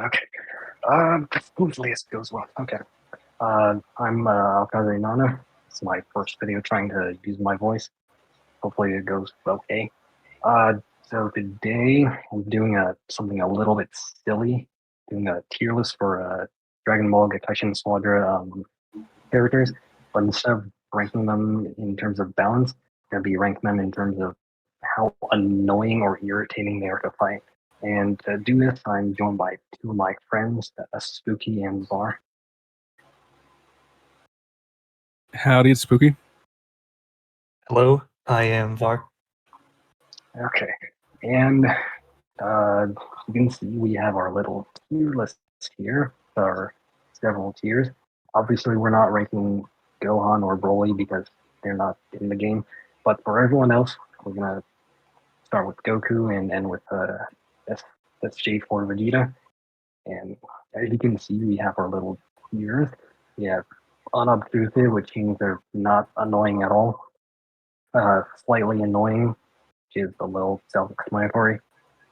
Okay. Hopefully this goes well. Okay. I'm Alkaze Nana. It's my first video trying to use my voice. Hopefully it goes okay. Uh, so today I'm doing something a little bit silly. Doing a tier list for Dragon Ball Gekishin Squadra characters, but instead of ranking them in terms of balance, I'm gonna be ranking them in terms of how annoying or irritating they are to fight. And to do this, I'm joined by two of my friends, Spooky and Var. Howdy, it's Spooky. Hello, I am Var. Okay, and you can see we have our little tier list here. There are several tiers. Obviously, we're not ranking Gohan or Broly because they're not in the game. But for everyone else, we're gonna start with Goku and end with SJ for Vegeta. And as you can see, we have our little tiers. We have unobtrusive, which means they're not annoying at all. Slightly annoying, which is a little self-explanatory.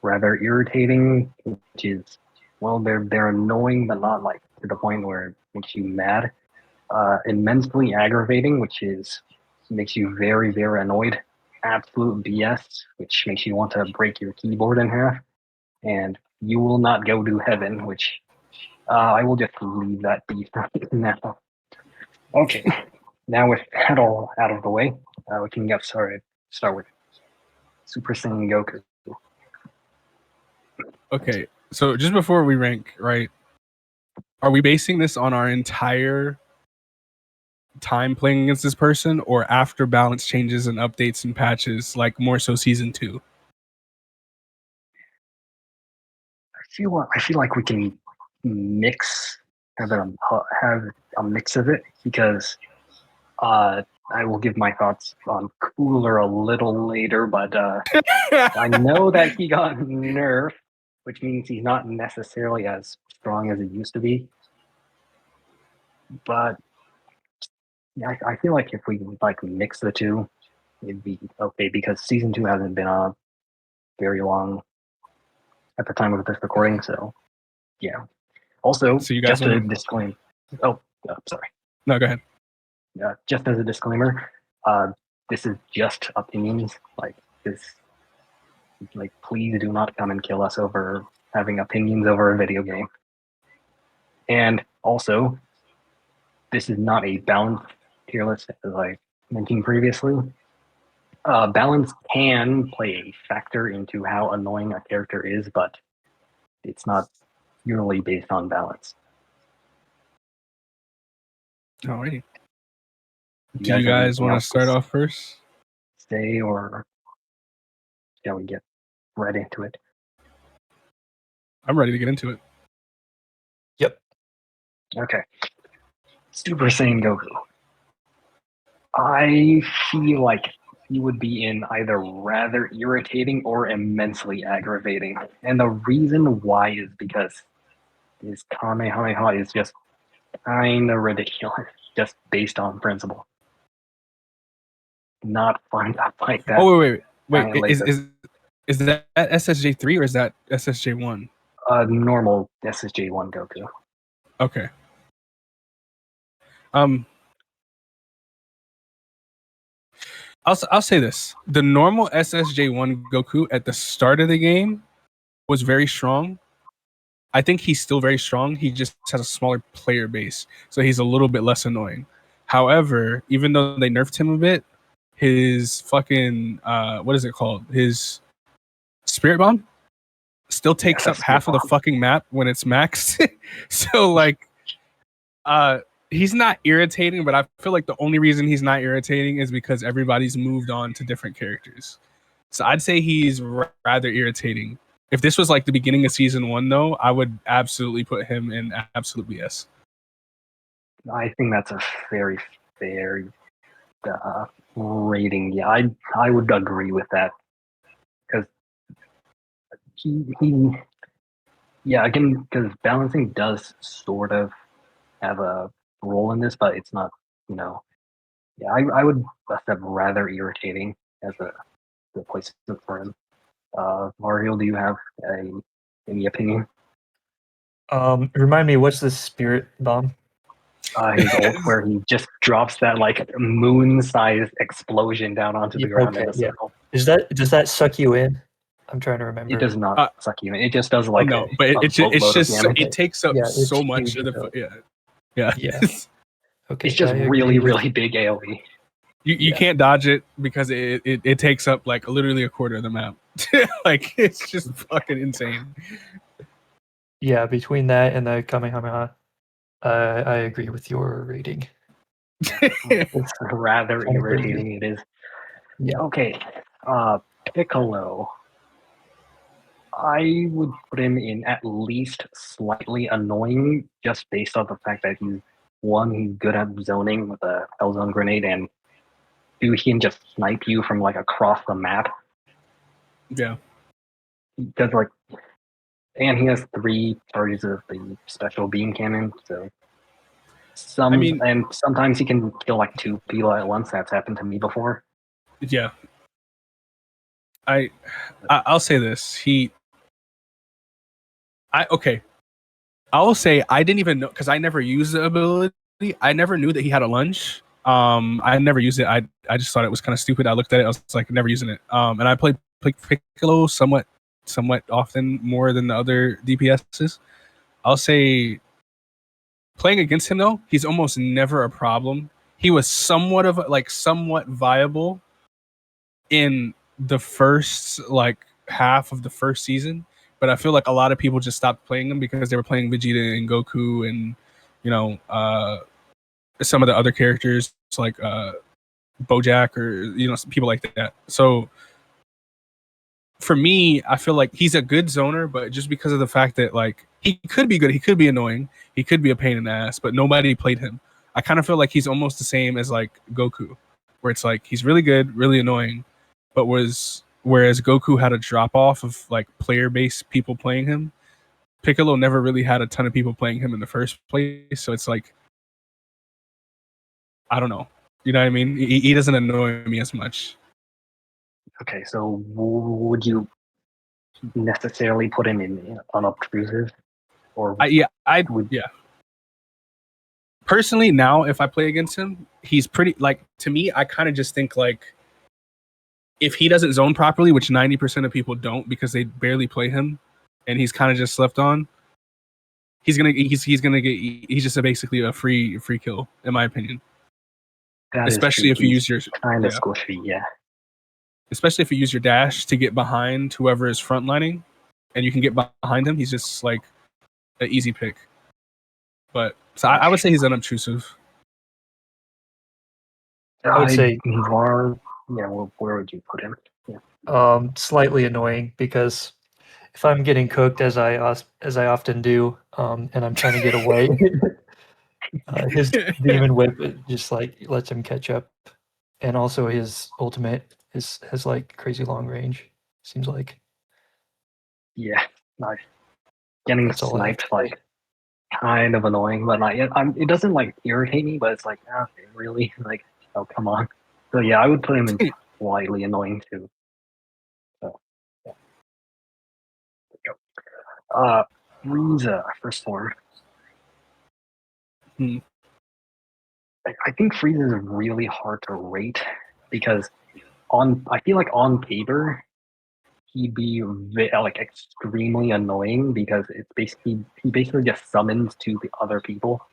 Rather irritating, which is, well, they're annoying, but not like to the point where it makes you mad. Immensely aggravating, which is makes you very, very annoyed. Absolute BS, which makes you want to break your keyboard in half. And you will not go to heaven, which I will just leave that be now. Okay, now with that all out of the way, we can get started. Start with Super Saiyan Goku. Okay, so just before we rank, right? Are we basing this on our entire time playing against this person, or after balance changes and updates and patches, like more so season 2? I feel like we can mix have a mix of it because I will give my thoughts on Cooler a little later, but I know that he got nerfed, which means he's not necessarily as strong as he used to be. But yeah, I feel like if we like mix the two, it'd be okay because season 2 hasn't been on very long at the time of this recording, so yeah. Also, So you guys just a want disclaimer. Oh, sorry. No, go ahead. Just as a disclaimer, this is just opinions. Like this, like please do not come and kill us over having opinions over a video game. And also, this is not a balanced tier list as I mentioned previously. Balance can play a factor into how annoying a character is, but it's not purely based on balance. Alrighty. Do you guys want to start off first? Say, or shall we get right into it? I'm ready to get into it. Yep. Okay. Super Saiyan Goku. I feel like he would be in either rather irritating or immensely aggravating. And the reason why is because his Kamehameha is just kind of ridiculous, just based on principle. Not fun to fight that. Oh, wait. Is that SSJ3 or is that SSJ1? Normal SSJ1 Goku. Okay. I'll say this: the normal SSJ1 Goku at the start of the game was very strong. I think he's still very strong. He just has a smaller player base, so he's a little bit less annoying. However, even though they nerfed him a bit, his fucking what is it called? His Spirit Bomb still takes up half of the fucking map when it's maxed. So like, he's not irritating, but I feel like the only reason he's not irritating is because everybody's moved on to different characters. So I'd say he's rather irritating. If this was like the beginning of season 1, though, I would absolutely put him in absolute BS. I think that's a very fair rating. Yeah, I would agree with that because he yeah, again, because balancing does sort of have a role in this, but it's not, yeah, I would accept rather irritating as a replacement for him. Varheel, do you have any opinion? Remind me, what's the spirit bomb? His ult where he just drops that like moon-sized explosion down onto the ground in a Yeah. circle. Does that suck you in? I'm trying to remember. It does not suck you in. It just does like no, but it's boatload of just damage. it takes up it's so much huge, of though. the yeah. Yeah. Okay, It's just I really, agree with- really big AoE. You Yeah. can't dodge it because it takes up like literally a quarter of the map. Like it's just fucking insane. Yeah, between that and the Kamehameha, I agree with your rating. It's rather Kinda crazy. irritating. It is. Yeah. Okay. Piccolo. I would put him in at least slightly annoying, just based off the fact that he's good at zoning with a Hellzone grenade, and two, he can just snipe you from like across the map. Yeah. He does like, and he has 3 charges of the special beam cannon, so and sometimes he can kill like 2 people at once. That's happened to me before. Yeah. I'll say this. I'll say I didn't even know because I never used the ability. I never knew that he had a lunge. I never used it. I just thought it was kind of stupid. I looked at it. I was like, never using it. And I played Piccolo somewhat often, more than the other DPSs. I'll say playing against him though, he's almost never a problem. He was somewhat viable in the first like half of the first season, but I feel like a lot of people just stopped playing him because they were playing Vegeta and Goku and some of the other characters like Bojack or people like that. So for me, I feel like he's a good zoner, but just because of the fact that like he could be good, he could be annoying, he could be a pain in the ass, but nobody played him. I kind of feel like he's almost the same as like Goku, where it's like he's really good, really annoying, but whereas Goku had a drop off of like player base people playing him, Piccolo never really had a ton of people playing him in the first place. So it's like, I don't know. You know what I mean? He doesn't annoy me as much. Okay, so would you necessarily put him in unobtrusive? Or Yeah. Personally, now if I play against him, he's pretty like to me. I kind of just think like if he doesn't zone properly, which 90% of people don't because they barely play him, and he's kind of just slept on, he's just basically a free kill in my opinion. Especially if you use your kind of squishy, yeah. Especially if you use your dash to get behind whoever is frontlining, and you can get behind him, he's just like an easy pick. But so I would say he's unobtrusive. I would say Var. Yeah, where would you put him? Yeah. Slightly annoying because if I'm getting cooked as I often do, and I'm trying to get away, his demon whip just like lets him catch up, and also his ultimate has like crazy long range. Seems like. Yeah, nice. Getting That's all I have sniped to say. like kind of annoying, but like it doesn't like irritate me, but it's like okay, really, like oh come on. So yeah, I would put him in slightly annoying too. So yeah. There we go. Frieza first form. I think Frieza is really hard to rate because I feel like on paper he'd be like extremely annoying because it's he basically just summons to the other people.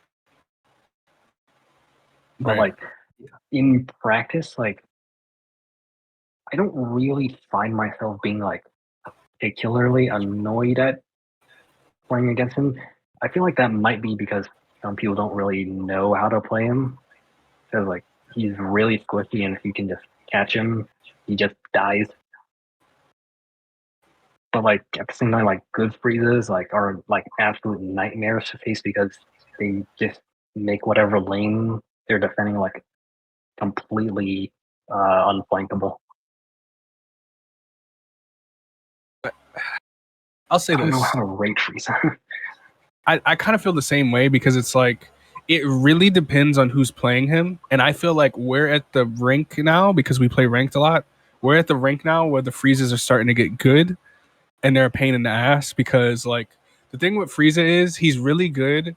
But like in practice, like I don't really find myself being like particularly annoyed at playing against him. I feel like that might be because some people don't really know how to play him. Because like he's really squishy, and if you can just catch him, he just dies. But like at the same time, like good Friezas are like absolute nightmares to face because they just make whatever lane they're defending like completely unflankable. I'll say this. I don't know how to rate Frieza. I kind of feel the same way because it's like it really depends on who's playing him, and I feel like we're at the rank now because we play ranked a lot. We're at the rank now where the Friezas are starting to get good, and they're a pain in the ass because like The thing with Frieza is he's really good.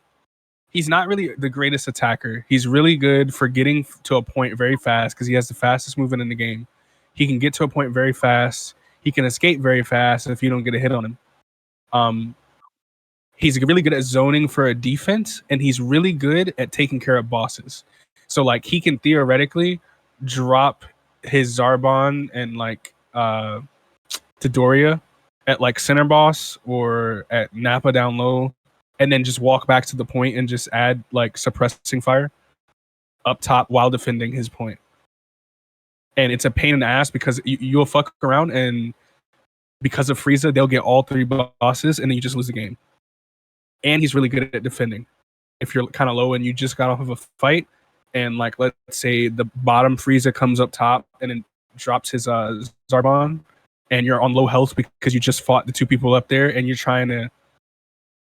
He's not really the greatest attacker. He's really good for getting to a point very fast because he has the fastest movement in the game. He can get to a point very fast. He can escape very fast if you don't get a hit on him. He's really good at zoning for a defense, and he's really good at taking care of bosses. So like he can theoretically drop his Zarbon and like Doria at like center boss or at Nappa down low, and then just walk back to the point and just add like suppressing fire up top while defending his point. And it's a pain in the ass because you'll fuck around, and because of Frieza, they'll get all 3 bosses, and then you just lose the game. And he's really good at defending. If you're kind of low and you just got off of a fight, and like let's say the bottom Frieza comes up top and then drops his Zarbon, and you're on low health because you just fought the 2 people up there, and you're trying to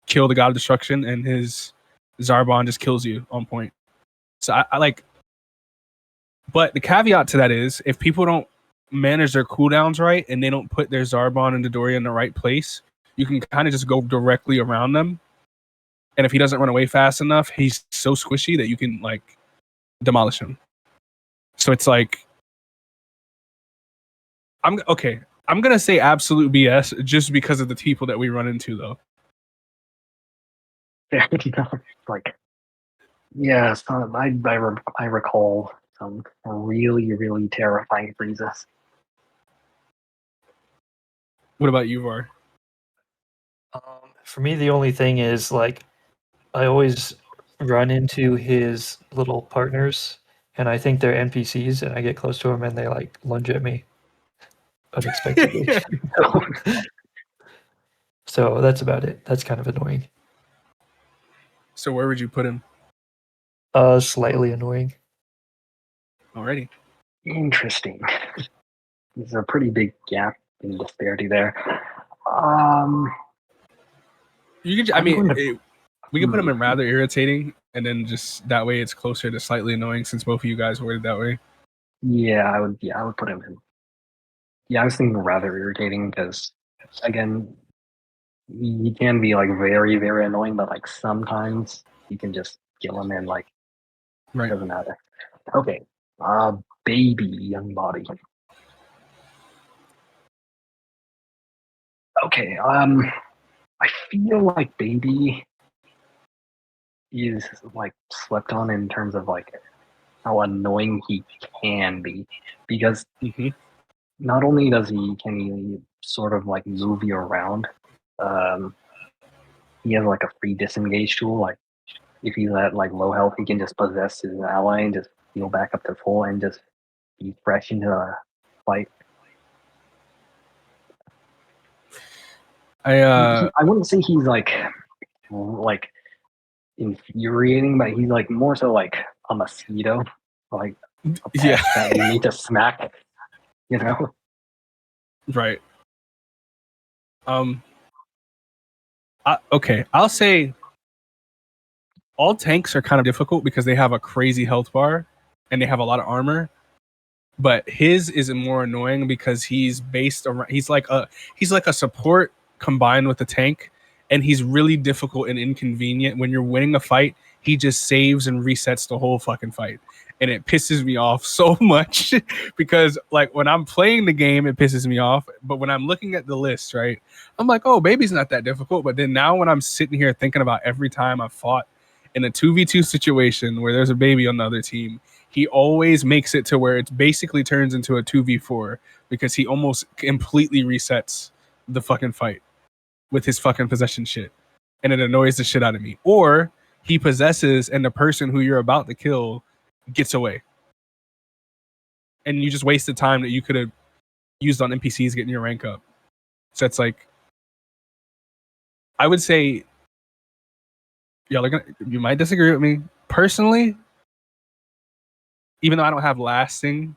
kill the God of Destruction, and his Zarbon just kills you on point. So I like, but the caveat to that is if people don't manage their cooldowns right and they don't put their Zarbon and Doria in the right place, you can kind of just go directly around them. And if he doesn't run away fast enough, he's so squishy that you can like demolish him. So it's like, I'm gonna say absolute BS just because of the people that we run into, though. Yeah, like, yeah, I recall some really, really terrifying Friezas. What about you, Var? For me, the only thing is like I always run into his little partners, and I think they're NPCs, and I get close to them, and they like lunge at me unexpectedly. So that's about it. That's kind of annoying. So where would you put him? Slightly annoying. Alrighty. Interesting. There's a pretty big gap in disparity there. You could, we could put him in rather irritating, and then just that way it's closer to slightly annoying since both of you guys worded that way. Yeah, I would put him in. Yeah, I was thinking rather irritating because, again, he can be like very, very annoying, but like sometimes you can just kill him and like Right. doesn't matter. Okay, baby young body. Okay, I feel like baby is like slept on in terms of like how annoying he can be, because not only can he sort of like move you around, he has like a free disengage tool. Like if he's at like low health, he can just possess his ally and just heal back up to full and just be fresh into a fight. I wouldn't say he's like infuriating, but he's like more so like a mosquito, like a pest that you need to smack, you know? Right. Okay, I'll say all tanks are kind of difficult because they have a crazy health bar and they have a lot of armor. But his is more annoying because he's based around. He's like a support combined with a tank, and he's really difficult and inconvenient. When you're winning a fight, he just saves and resets the whole fucking fight, and it pisses me off so much because like when I'm playing the game, it pisses me off. But when I'm looking at the list, right, I'm like, oh, baby's not that difficult. But then now when I'm sitting here thinking about every time I've fought in a 2v2 situation where there's a baby on the other team, he always makes it to where it basically turns into a 2v4 because he almost completely resets the fucking fight with his fucking possession shit. And it annoys the shit out of me. Or he possesses and the person who you're about to kill gets away. And you just waste the time that you could have used on NPCs getting your rank up. So it's like, I would say, you might disagree with me. Personally, even though I don't have lasting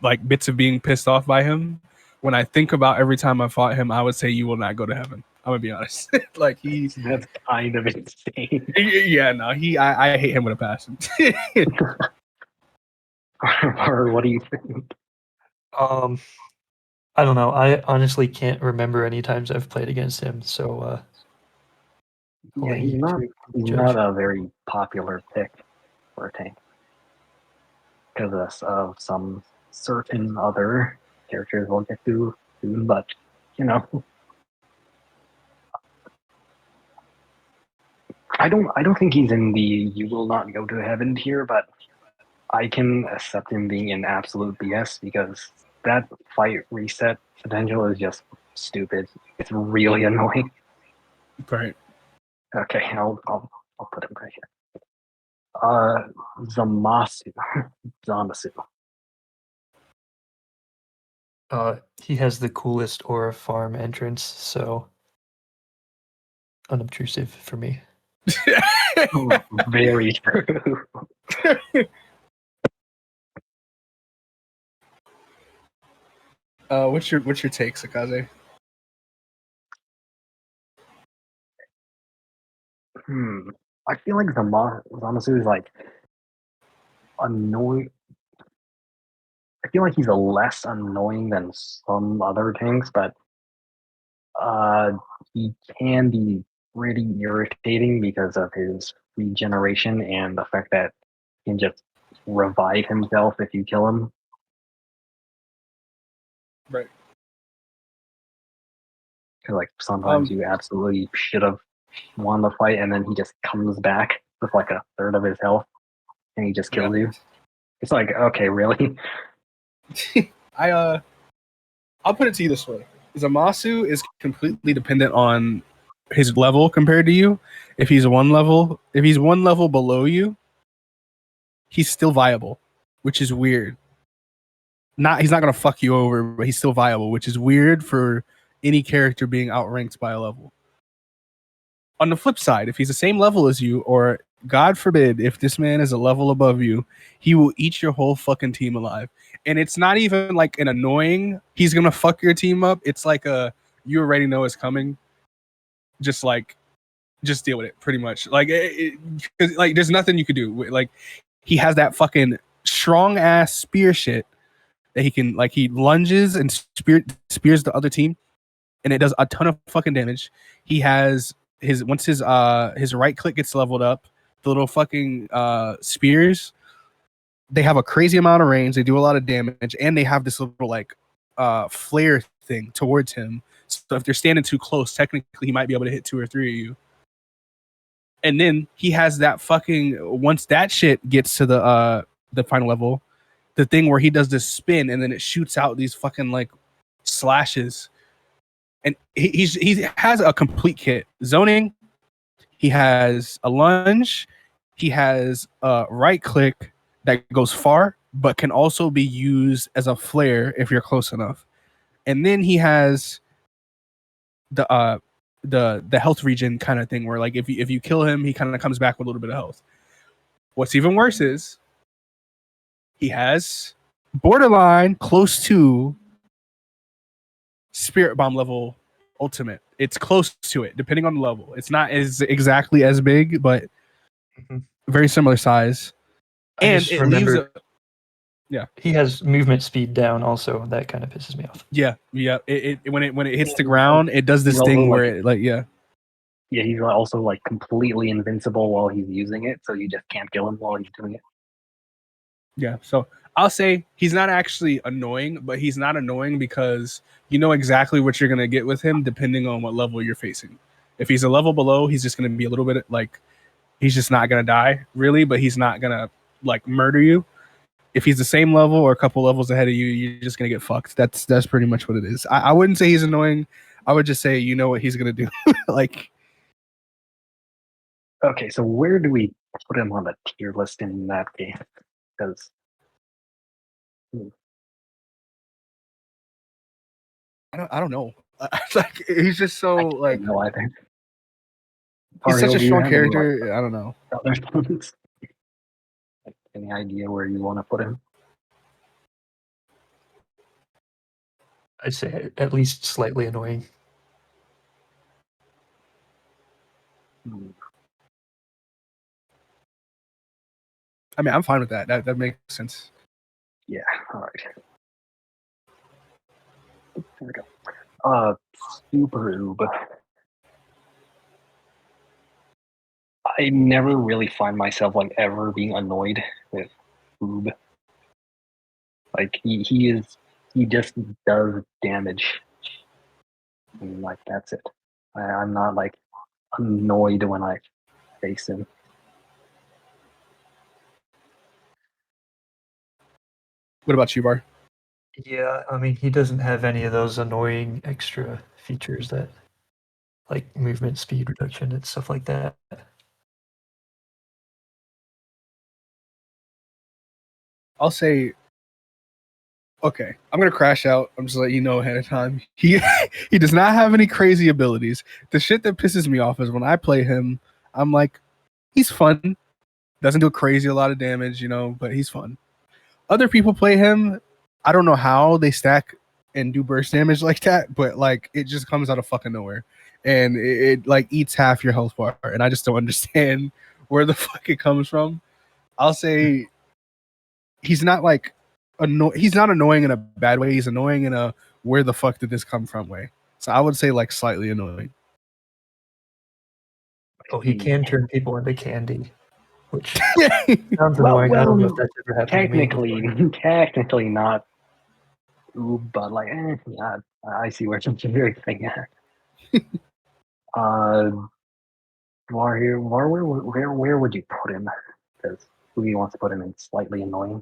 like bits of being pissed off by him, when I think about every time I fought him, I would say you will not go to heaven. I'm gonna be honest. Like that's kind of insane. Yeah, no, I hate him with a passion. Or what do you think? I don't know. I honestly can't remember any times I've played against him, so Yeah, Only you two he's judge. not a very popular pick for a tank because of some certain other characters we'll get to soon. But you know, I don't think he's in the "you will not go to heaven" tier, but I can accept him being in absolute BS because that fight reset potential is just stupid. It's really annoying. Right. Okay, I'll put him right here. Zamasu. Zamasu. He has the coolest aura farm entrance, so unobtrusive for me. Very true. What's your take, Sakaze? I feel like Zamasu is like annoying. I feel like he's a less annoying than some other tanks, but uh, he can be pretty irritating because of his regeneration and the fact that he can just revive himself if you kill him. Right. Because like sometimes you absolutely should have won the fight, and then he just comes back with like a third of his health, and he just kills you. It's like, okay, really? I'll put it to you this way: Zamasu is completely dependent on his level compared to you. If he's one level below you, he's still viable, which is weird. He's not gonna fuck you over, but he's still viable, which is weird for any character being outranked by a level. On the flip side, if he's the same level as you, or God forbid, if this man is a level above you, he will eat your whole fucking team alive. And it's not even like an annoying, he's gonna fuck your team up. It's like you already know it's coming. Just deal with it, pretty much. Like, like there's nothing you could do. Like, he has that fucking strong ass spear shit that he can, like, he lunges and spears the other team, and it does a ton of fucking damage. He has once his right click gets leveled up, the little fucking spears, they have a crazy amount of range, they do a lot of damage, and they have this little like flare thing towards him. So if they're standing too close, technically he might be able to hit 2 or 3 of you. And then he has that fucking, once that shit gets to the final level, the thing where he does this spin and then it shoots out these fucking like slashes. And he has a complete kit. Zoning, he has a lunge, he has a right click that goes far, but can also be used as a flare if you're close enough. And then he has the health regen kind of thing where like if you kill him, he kind of comes back with a little bit of health. What's even worse is he has borderline close to Spirit Bomb level ultimate. It's close to it, depending on the level. It's not as exactly as big, but very similar size. And it leaves he has movement speed down also. That kind of pisses me off. Yeah. It when it hits the ground, it does this thing where it like yeah, he's also like completely invincible while he's using it, so you just can't kill him while he's doing it. Yeah, so I'll say he's not actually annoying, but he's not annoying because you know exactly what you're gonna get with him depending on what level you're facing. If he's a level below, he's just gonna be a little bit like he's just not gonna die really, but he's not gonna like murder you. If he's the same level or a couple levels ahead of you, you're just gonna get fucked. That's pretty much what it is. I wouldn't say he's annoying. I would just say you know what he's gonna do. Like, okay, so where do we put him on the tier list in that game? Because I don't know. Like he's just so like no, I think he's such a strong character. I don't know. Any idea where you want to put him? I'd say at least slightly annoying. I mean, I'm fine with that. That makes sense. Yeah. All right. There we go. Super Oob. I never really find myself like ever being annoyed with Boob. Like he just does damage, and like that's it. I'm not like annoyed when I face him. What about you, Bar? Yeah, I mean, he doesn't have any of those annoying extra features that, like movement speed reduction and stuff like that. I'll say, okay, I'm gonna crash out. I'm just letting you know ahead of time. He he does not have any crazy abilities. The shit that pisses me off is when I play him, I'm like, he's fun. Doesn't do crazy a lot of damage, you know, but he's fun. Other people play him. I don't know how they stack and do burst damage like that, but like it just comes out of fucking nowhere, and it like eats half your health bar, and I just don't understand where the fuck it comes from. I'll say he's not like he's not annoying in a bad way. He's annoying in a where the fuck did this come from way. So I would say like slightly annoying. Oh, he can turn people into candy, which sounds Well, annoying. I don't know if that's ever happened to me before. technically not Oob, but like, yeah, I see where you're thing at. Uh, where would you put him? Because Spooky wants to put him in slightly annoying.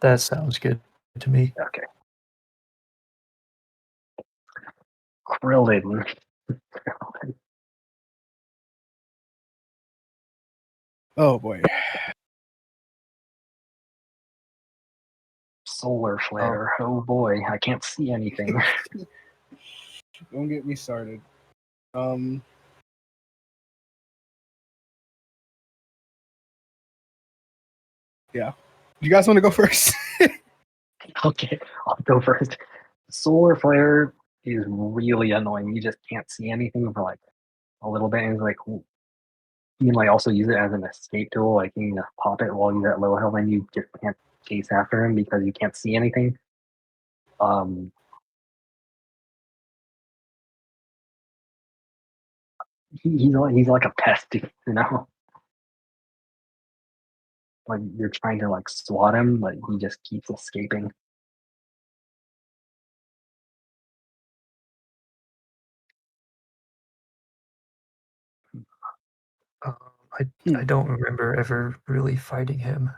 That sounds good to me. Okay. Krillin. Oh boy. Solar flare. Oh boy, I can't see anything. Don't get me started. Yeah. You guys want to go first? Okay, I'll go first. Solar flare is really annoying. You just can't see anything for like a little bit, and it's like you can like also use it as an escape tool. Like you can just pop it while you're at low health, and you just can't chase after him because you can't see anything. He's like a pest, you know. Like you're trying to like swat him, but he just keeps escaping. I don't remember ever really fighting him.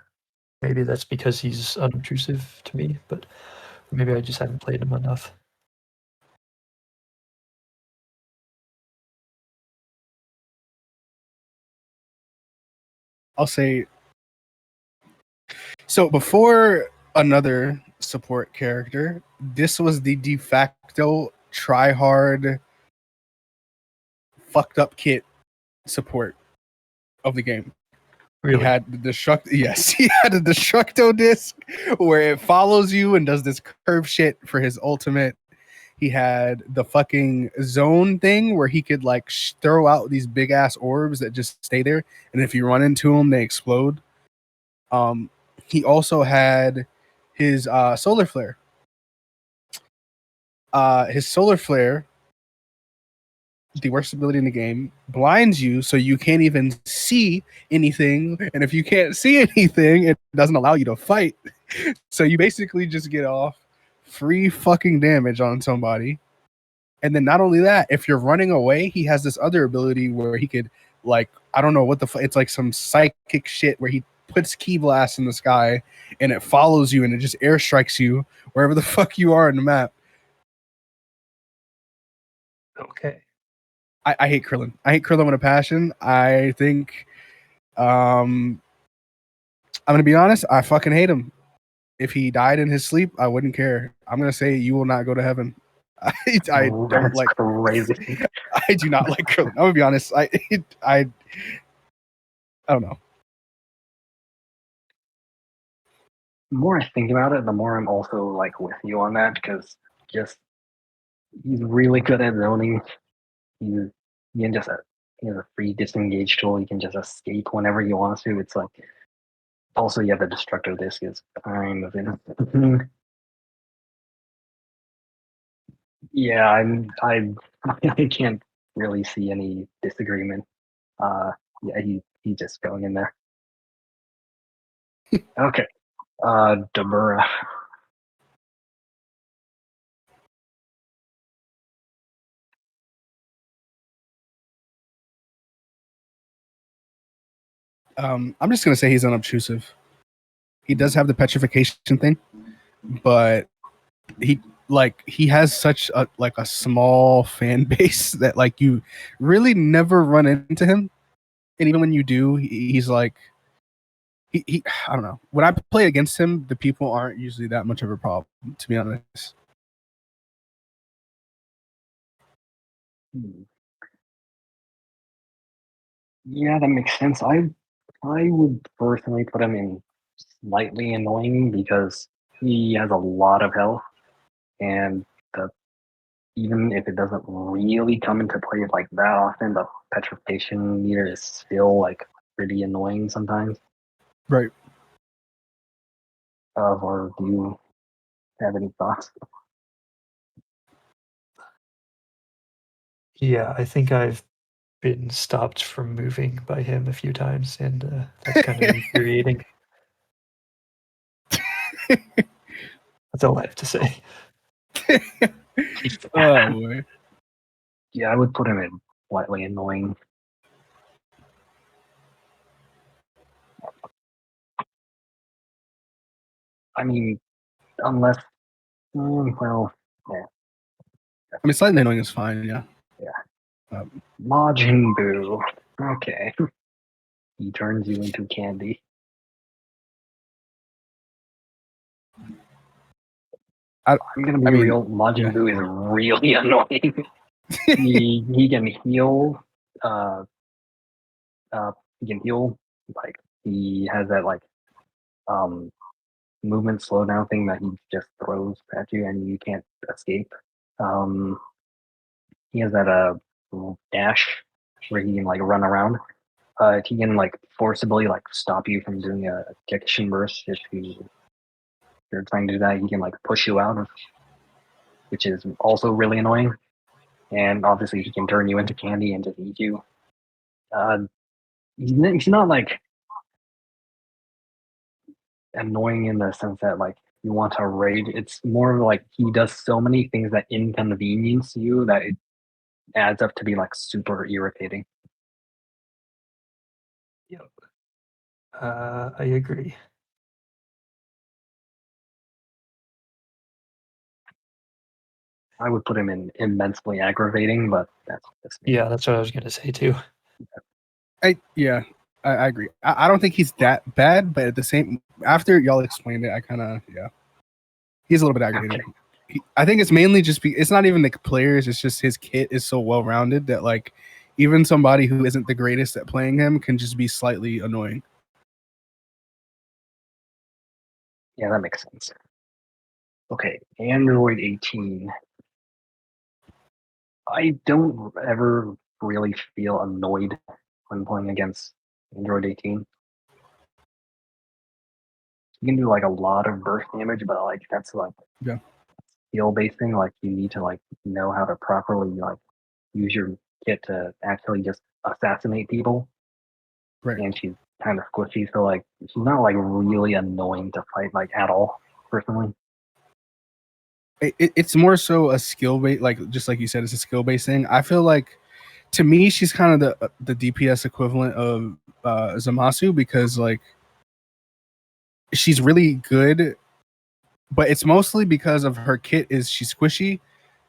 Maybe that's because he's unobtrusive to me, but maybe I just haven't played him enough. I'll say so before another support character, this was the de facto try hard fucked up kit support of the game. Really? He had the destruct yes, he had a destructo disc where it follows you and does this curve shit for his ultimate. He had the fucking zone thing where he could like throw out these big ass orbs that just stay there, and if you run into them, they explode. He also had his solar flare. His solar flare, the worst ability in the game, blinds you so you can't even see anything, and if you can't see anything, it doesn't allow you to fight. So you basically just get off free fucking damage on somebody. And then not only that, if you're running away, he has this other ability where he could, like, I don't know what the it's like some psychic shit where he puts key blasts in the sky and it follows you and it just airstrikes you wherever the fuck you are in the map. Okay. I hate Krillin. I hate Krillin with a passion. I think, I'm gonna be honest, I fucking hate him. If he died in his sleep, I wouldn't care. I'm gonna say you will not go to heaven. I don't like crazy. I do not like Krillin. I'm gonna be honest. I don't know. The more I think about it, the more I'm also like with you on that because just he's really good at zoning. He's he can just he has a free disengage tool. He can just escape whenever he wants to. It's like also yeah, the destructo disc is kind of in. Yeah, I can't really see any disagreement Yeah, he's just going in there. Okay. Dabura. I'm just gonna say he's unobtrusive. He does have the petrification thing, but he has such a small fan base that like you really never run into him, and even when you do, he's like he I don't know. When I play against him, the people aren't usually that much of a problem, to be honest. Yeah, that makes sense. I would personally put him in slightly annoying because he has a lot of health, and the even if it doesn't really come into play like that often, the petrification meter is still like pretty annoying sometimes. Right. Or do you have any thoughts? Yeah, I think I've been stopped from moving by him a few times, and that's kind of infuriating. That's all I have to say. Oh boy. Yeah, I would put him in slightly annoying. I mean, unless, well, yeah. I mean, slightly annoying is fine. Yeah. Yeah. Majin Buu. Okay. He turns you into candy. I'm gonna be real. Majin Buu is really annoying. he can heal. He can heal. Like he has that like movement slowdown thing that he just throws at you and you can't escape. He has that dash where he can like run around. He can like forcibly like stop you from doing a Gekishin burst if you're trying to do that. He can like push you out, which is also really annoying. And obviously, he can turn you into candy and just eat you. He's not like annoying in the sense that like you want to raid. It's more like he does so many things that inconvenience you that it adds up to be like super irritating. Yep. I agree. I would put him in immensely aggravating, but that's me. Yeah, that's what I was gonna say too. I agree. I don't think he's that bad, but at the same, after y'all explained it, I kind of he's a little bit aggravating. Okay. I think it's mainly just it's not even the players. It's just his kit is so well rounded that like even somebody who isn't the greatest at playing him can just be slightly annoying. Yeah, that makes sense. Okay, Android 18. I don't ever really feel annoyed when playing against Android 18. You can do like a lot of burst damage, but like that's like skill based thing. Like you need to like know how to properly like use your kit to actually just assassinate people. Right. And she's kind of squishy, so like she's not like really annoying to fight like at all, personally. It's more so a skill base, like just like you said, it's a skill based thing. I feel like to me, she's kind of the DPS equivalent of Zamasu because like she's really good, but it's mostly because of her kit is she's squishy.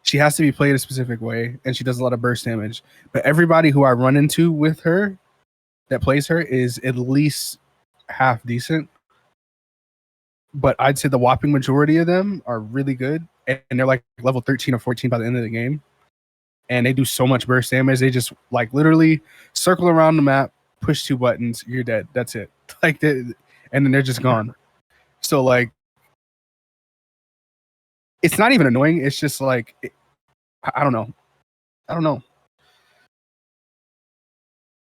She has to be played a specific way, and she does a lot of burst damage. But everybody who I run into with her that plays her is at least half decent. But I'd say the whopping majority of them are really good, and they're like level 13 or 14 by the end of the game. And they do so much burst damage. They just like literally circle around the map, push 2 buttons, you're dead. That's it. Like, and then they're just gone. So like, it's not even annoying. It's just like, I don't know.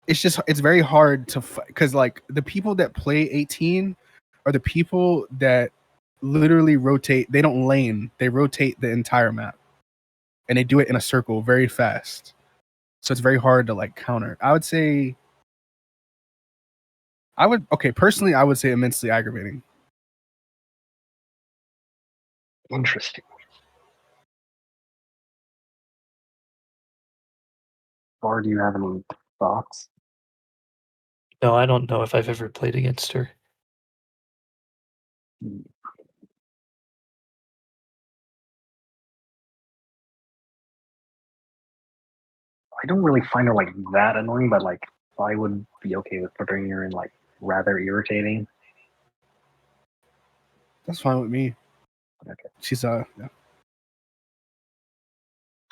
It's very hard to fight because like the people that play 18 are the people that literally rotate. They don't lane. They rotate the entire map, and they do it in a circle very fast. So it's very hard to like counter. I would say Personally, I would say immensely aggravating. Interesting. Or do you have any thoughts? No, I don't know if I've ever played against her. I don't really find her like that annoying, but like I would be okay with putting her in like rather irritating. That's fine with me. Okay. She's yeah.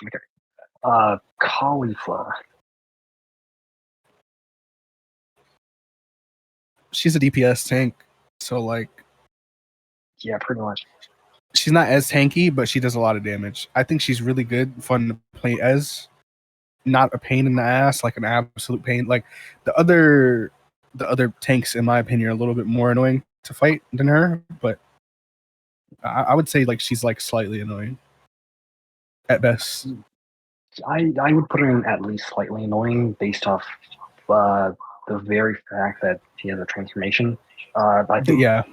Okay. Caulifla. She's a DPS tank, so like Yeah, pretty much. she's not as tanky, but she does a lot of damage. I think she's really good, fun to play as. Not a pain in the ass, like an absolute pain. Like the other tanks, in my opinion, are a little bit more annoying to fight than her. But I would say like she's like slightly annoying at best. I would put her in at least slightly annoying based off the very fact that she has a transformation. I think Yeah,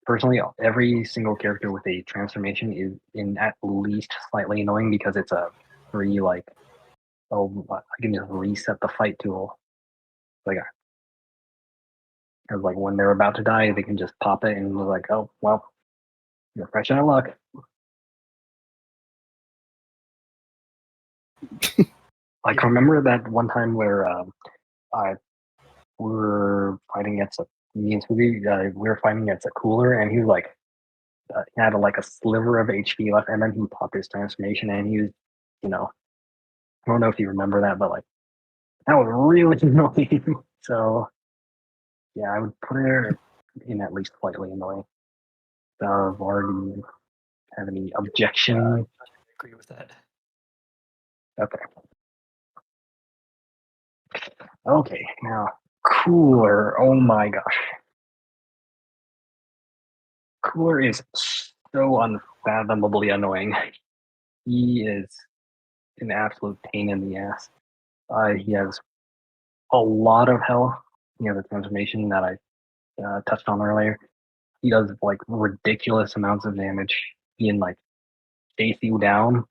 personally, every single character with a transformation is in at least slightly annoying because it's a free like, oh, I can just reset the fight tool. Like, because like when they're about to die, they can just pop it and they're like, oh well, you're fresh out of luck. Like, remember that one time where I we were fighting against me and Spooky, we were fighting against a cooler, and he was like, he had like a sliver of HP left, and then he popped his transformation, and he was, you know, I don't know if you remember that, but like that was really annoying. So yeah, I would put her in at least slightly annoying. Vardy, have any objection? I agree with that. Okay. Okay, now Cooler. Oh my gosh. Cooler is so unfathomably annoying. He is an absolute pain in the ass. He has a lot of health. He has a transformation that I touched on earlier. He does like ridiculous amounts of damage. He can like chase you down.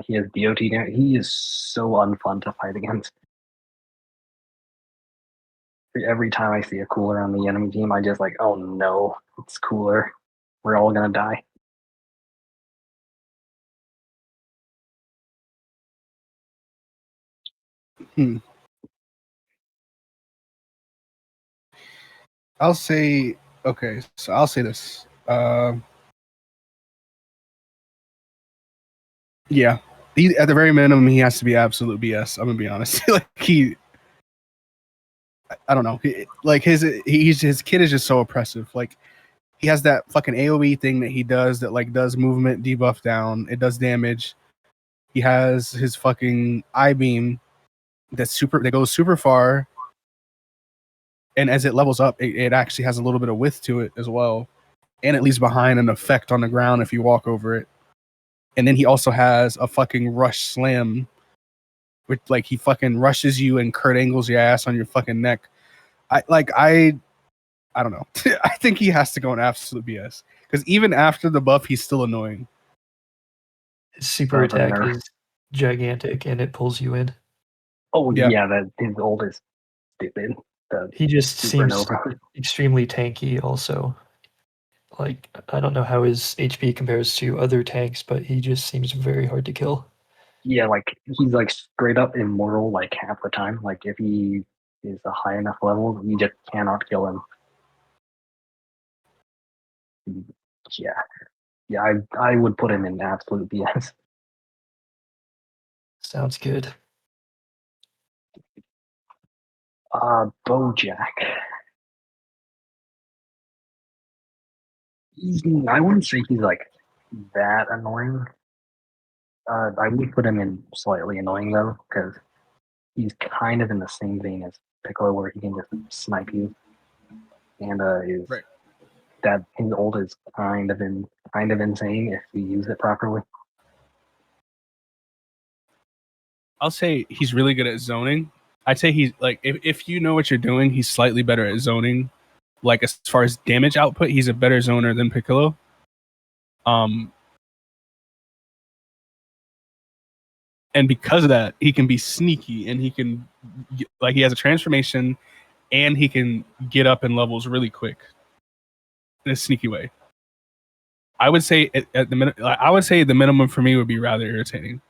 He has BOT damage. He is so unfun to fight against. Every time I see a cooler on the enemy team, I just like, oh no, it's Cooler. We're all gonna die. I'll say okay. So I'll say this. Yeah, at the very minimum, he has to be absolute BS. I'm gonna be honest. Like I don't know. Like his kid is just so oppressive. Like he has that fucking AOE thing that he does that like does movement debuff down. It does damage. He has his fucking eye beam that goes super far. And as it levels up, it actually has a little bit of width to it as well. And it leaves behind an effect on the ground if you walk over it. And then he also has a fucking rush slam, which like he fucking rushes you and Kurt angles your ass on your fucking neck. I don't know. I think he has to go in absolute BS because even after the buff, he's still annoying. His super attack is gigantic and it pulls you in. Oh yeah, that his ult is stupid. He just seems extremely tanky also. Like, I don't know how his HP compares to other tanks, but he just seems very hard to kill. Yeah, like he's like straight up immortal like half the time. Like if he is a high enough level, you just cannot kill him. Yeah, I would put him in absolute BS. Sounds good. Bojack. I wouldn't say he's like that annoying. I would put him in slightly annoying though, because he's kind of in the same vein as Piccolo, where he can just snipe you, and that his ult is kind of insane if you use it properly. I'll say he's really good at zoning. I'd say he's like if you know what you're doing, he's slightly better at zoning. Like as far as damage output, he's a better zoner than Piccolo. And because of that, he can be sneaky and he can like he has a transformation and he can get up in levels really quick in a sneaky way. I would say the minimum for me would be rather irritating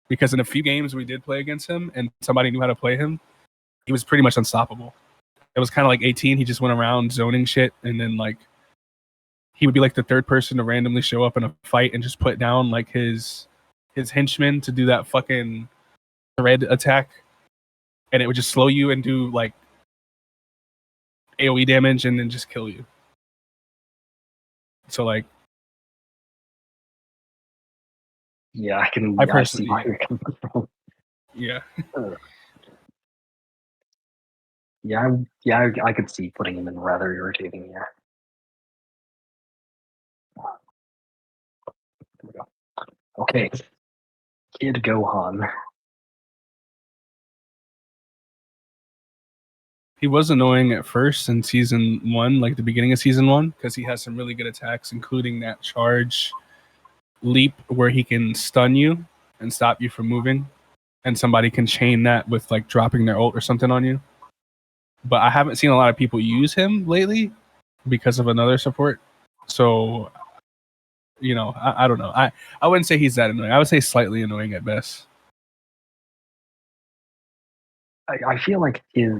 because in a few games we did play against him and somebody knew how to play him. He was pretty much unstoppable. It was kind of like 18. He just went around zoning shit and then like he would be like the third person to randomly show up in a fight and just put down like his henchmen to do that fucking thread attack, and it would just slow you and do like AoE damage and then just kill you. So like, yeah, I can. I I personally, see why you're coming from. yeah, I could see putting him in rather irritating. Yeah. There we go. Okay, Kid Gohan. he was annoying at first in season 1, like the beginning of season 1, because he has some really good attacks, including that charge leap where he can stun you and stop you from moving, and somebody can chain that with like dropping their ult or something on you. But I haven't seen a lot of people use him lately because of another support. So, you know, I don't know. I wouldn't say he's that annoying. I would say slightly annoying at best. I feel like his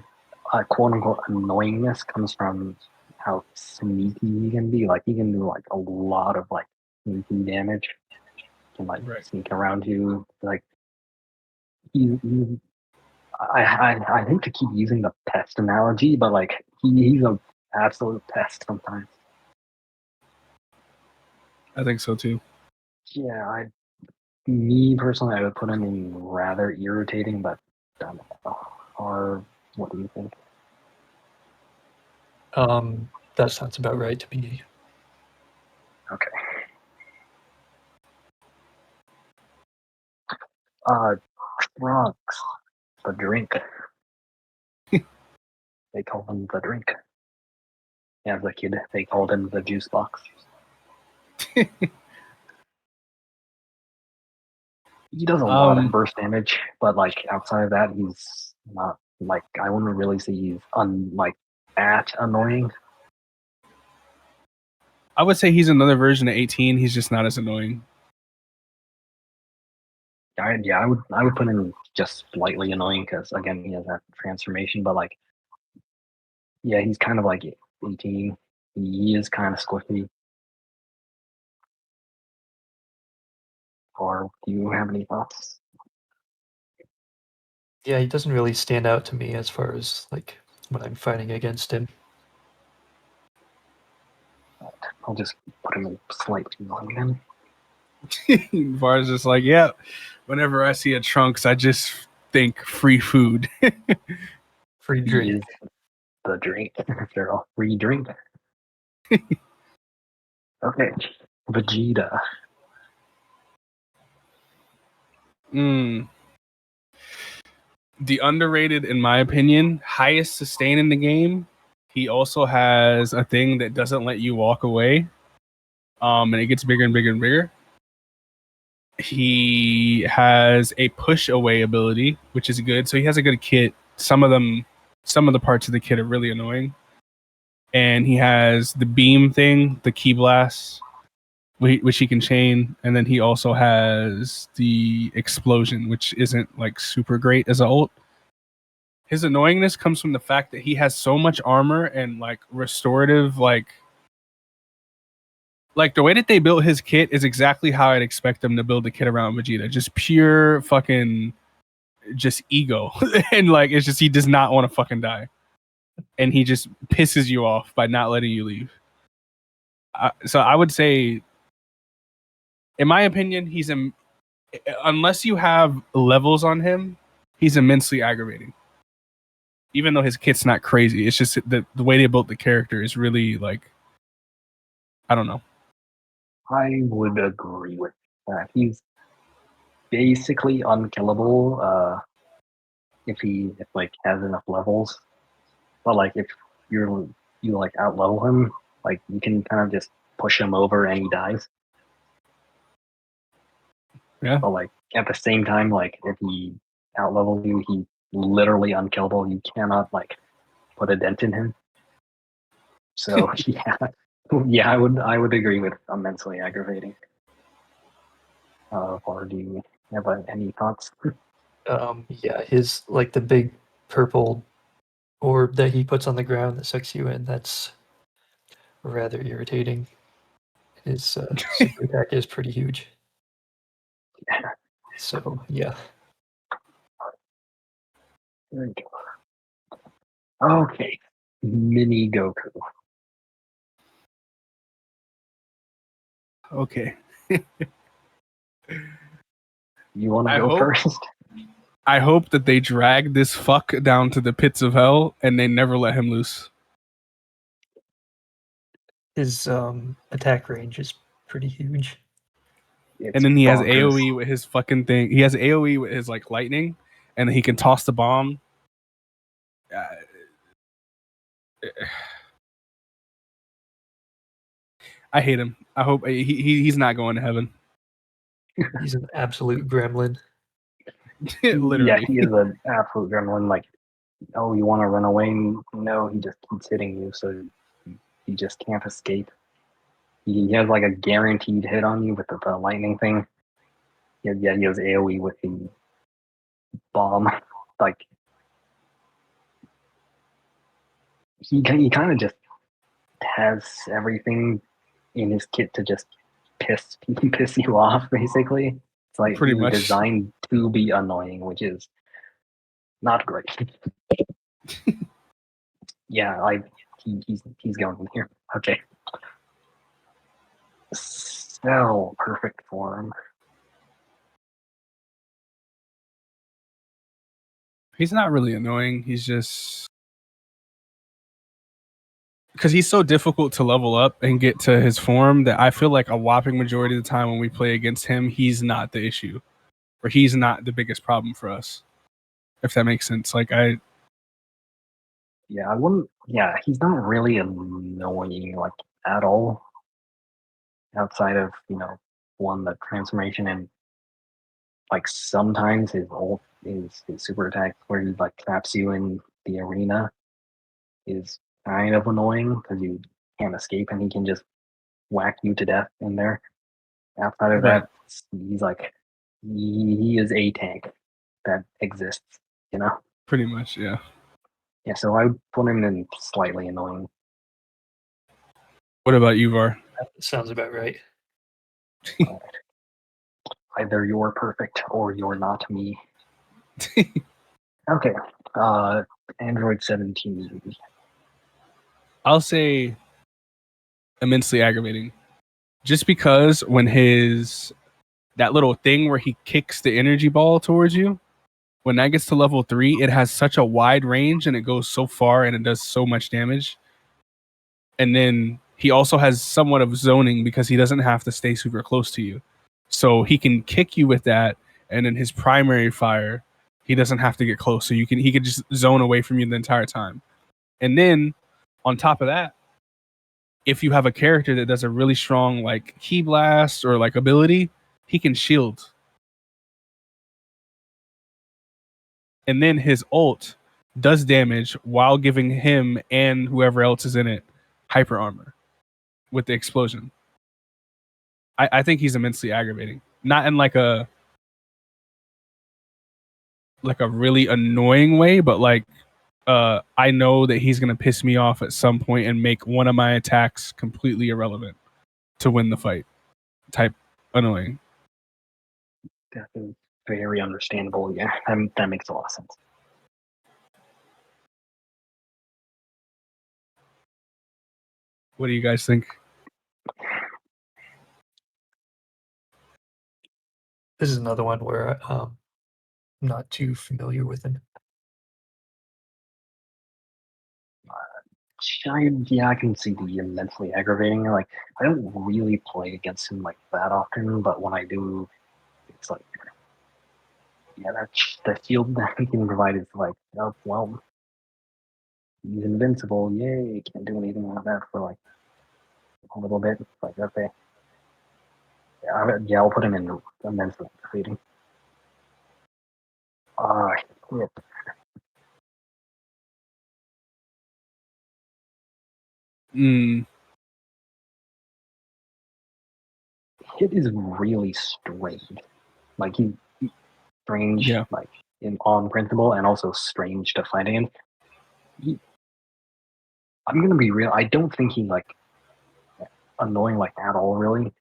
quote unquote annoyingness comes from how sneaky he can be. Like he can do like a lot of like sneaky damage. He can like sneak around you. Like I hate to keep using the pest analogy, but like he's an absolute pest sometimes. I think so too. Yeah, me personally, I would put him in rather irritating, but I don't know. Or what do you think? That sounds about right to me. Okay. Drugs. The drink. They call him the drink. As a kid, they called him the juice box. He does a lot of burst damage, but like outside of that, he's not like I wouldn't really say he's that annoying. I would say he's another version of 18. He's just not as annoying. I would put him just slightly annoying because again he has that transformation, but like yeah, he's kind of like 18. He is kind of squishy. Or do you have any thoughts? Yeah, he doesn't really stand out to me as far as like when I'm fighting against him. I'll just put him in slightly annoying then. Var's just like, yeah, whenever I see a Trunks, I just think free food. Free drink. He is the drink. They're all free drink. Okay. Vegeta. The underrated, in my opinion, highest sustain in the game. He also has a thing that doesn't let you walk away. And it gets bigger and bigger and bigger. He has a push away ability, which is good. So he has a good kit. Some of the parts of the kit are really annoying. And he has the beam thing, the key blast, which he can chain. And then he also has the explosion, which isn't like super great as an ult. His annoyingness comes from the fact that he has so much armor and like restorative, like the way that they built his kit is exactly how I'd expect them to build the kit around Vegeta. Just pure fucking just ego. And like it's just he does not want to fucking die. And he just pisses you off by not letting you leave. So I would say, in my opinion, unless you have levels on him, he's immensely aggravating. Even though his kit's not crazy, it's just the way they built the character is really like, I don't know. I would agree with that. He's basically unkillable. if like has enough levels. But like if you like outlevel him, like you can kind of just push him over and he dies. Yeah. But like at the same time, like if he outlevels you, he's literally unkillable. You cannot like put a dent in him. So yeah, I would agree with immensely aggravating. Or do you have any thoughts? Yeah, his like the big purple orb that he puts on the ground that sucks you in. That's rather irritating. His super attack is pretty huge. Yeah. So yeah. There you go. Okay, Mini Goku. Okay. You want to I go hope- first? I hope that they drag this fuck down to the pits of hell and they never let him loose. His attack range is pretty huge. And then he has bonkers. AoE with his fucking thing. He has AoE with his like lightning, and he can toss the bomb. I hate him. I hope he's not going to heaven. He's an absolute gremlin. Literally. Yeah, he is an absolute gremlin. Like, oh, you want to run away? No, he just keeps hitting you, so you just can't escape. He has like a guaranteed hit on you with the lightning thing. He has AoE with the bomb. Like, he kind of just has everything in his kit to just piss you off. Basically, it's like Pretty he's much. designed to be annoying, which is not great. Yeah, like he's going in here. Okay. Cell perfect form. He's not really annoying. He's just because he's so difficult to level up and get to his form that I feel like a whopping majority of the time when we play against him, he's not the issue, or he's not the biggest problem for us. If that makes sense. Like I wouldn't. Yeah, he's not really annoying like at all. Outside of the transformation and like sometimes his ult his super attack where he like traps you in the arena is kind of annoying because you can't escape and he can just whack you to death in there. Outside of Right. that, he's like he is a tank that exists, Pretty much, yeah. Yeah, so I would put him in slightly annoying. What about you, Var? That sounds about right. Right. Either you're perfect or you're not me. Okay. Android 17. I'll say immensely aggravating. Just because when that little thing where he kicks the energy ball towards you, when that gets to level 3, it has such a wide range and it goes so far and it does so much damage. And then he also has somewhat of zoning because he doesn't have to stay super close to you. So he can kick you with that, and in his primary fire, he doesn't have to get close. So he could just zone away from you the entire time. And then on top of that, if you have a character that does a really strong like key blast or like ability, he can shield. And then his ult does damage while giving him and whoever else is in it hyper armor with the explosion. I think he's immensely aggravating. Not in like a really annoying way, but like I know that he's gonna piss me off at some point and make one of my attacks completely irrelevant to win the fight. Type annoying. That is very understandable. Yeah, that makes a lot of sense. What do you guys think? This is another one where I'm not too familiar with him. I can see the immensely aggravating. Like, I don't really play against him like that often, but when I do, it's like Yeah, that's the shield that he can provide is like, oh well, he's invincible. Yay! Can't do anything like that for like a little bit. It's like okay, yeah, I'll put him in immensely defeating. Shit. Hit is really strange. Like he's strange, Yeah. like on principle, and also strange to fight against. I'm gonna be real. I don't think he's like annoying like at all, really.